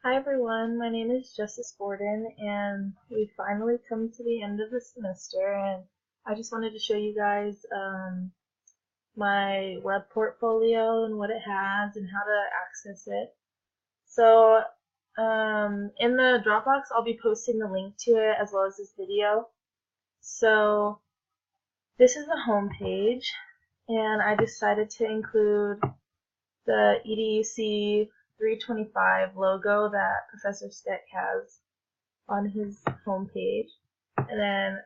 Hi everyone, my name is Justice Borden, and we finally come to the end of the semester, and I just wanted to show you guys my web portfolio and what it has and how to access it. So in the Dropbox, I'll be posting the link to it as well as this video. So this is the home page, and I decided to include the EDUC 325 logo that Professor Steck has on his homepage, and then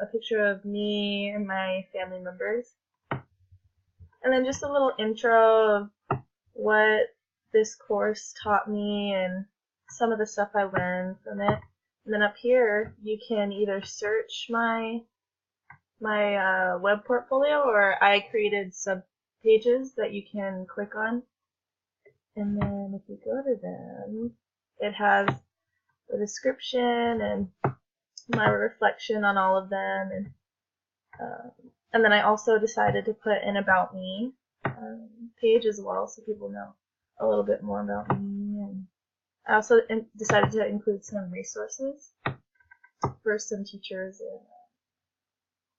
a picture of me and my family members, and then just a little intro of what this course taught me and some of the stuff I learned from it. And then up here you can either search my web portfolio, or I created sub pages that you can click on. And then if you go to them, it has the description and my reflection on all of them. And then I also decided to put an About Me page as well, so people know a little bit more about me. And I also decided to include some resources for some teachers, and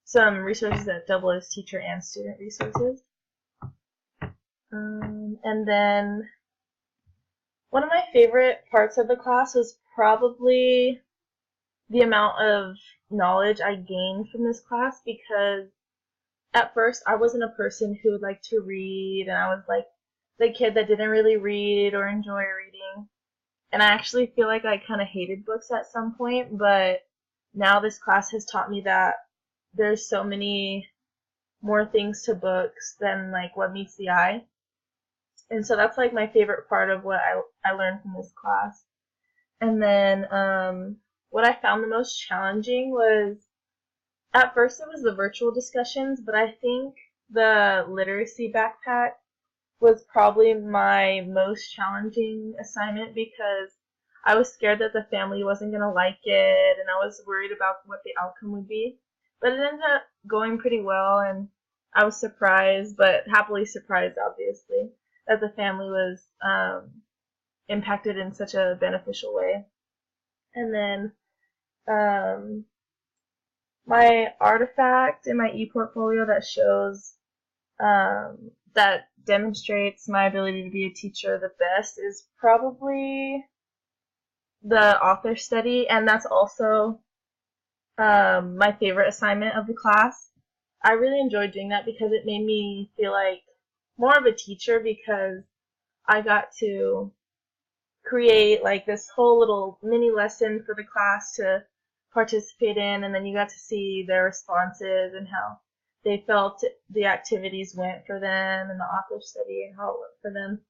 some resources that double as teacher and student resources. And then one of my favorite parts of the class was probably the amount of knowledge I gained from this class, because at first I wasn't a person who would like to read, and I was like the kid that didn't really read or enjoy reading. And I actually feel like I kind of hated books at some point, but now this class has taught me that there's so many more things to books than like what meets the eye. And so that's like my favorite part of what I learned from this class. And then what I found the most challenging was, at first it was the virtual discussions, but I think the literacy backpack was probably my most challenging assignment, because I was scared that the family wasn't going to like it, and I was worried about what the outcome would be. But it ended up going pretty well, and I was surprised, but happily surprised, obviously, that the family was impacted in such a beneficial way. And then my artifact in my e-portfolio that shows, that demonstrates my ability to be a teacher the best, is probably the author study, and that's also my favorite assignment of the class. I really enjoyed doing that because it made me feel like more of a teacher, because I got to create like this whole little mini lesson for the class to participate in, and then you got to see their responses and how they felt the activities went for them, and the author study and how it went for them.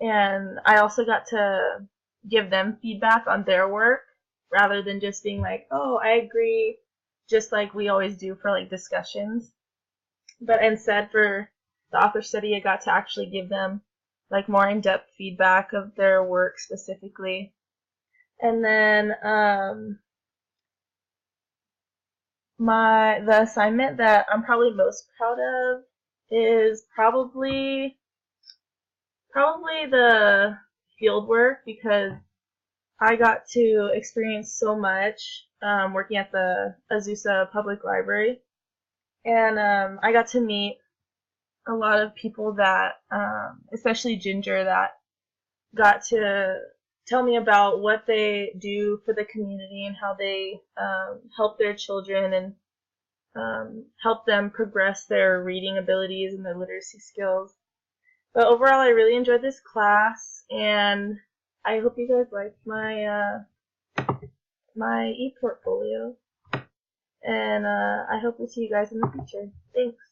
And I also got to give them feedback on their work, rather than just being like, oh, I agree, just like we always do for like discussions. But instead, for the author study, I got to actually give them like more in-depth feedback of their work specifically. And then the assignment that I'm probably most proud of is probably the field work, because I got to experience so much working at the Azusa Public Library. And I got to meet a lot of people that, especially Ginger, that got to tell me about what they do for the community and how they help their children and help them progress their reading abilities and their literacy skills. But overall, I really enjoyed this class, and I hope you guys liked my e-portfolio. And I hope to see you guys in the future. Thanks.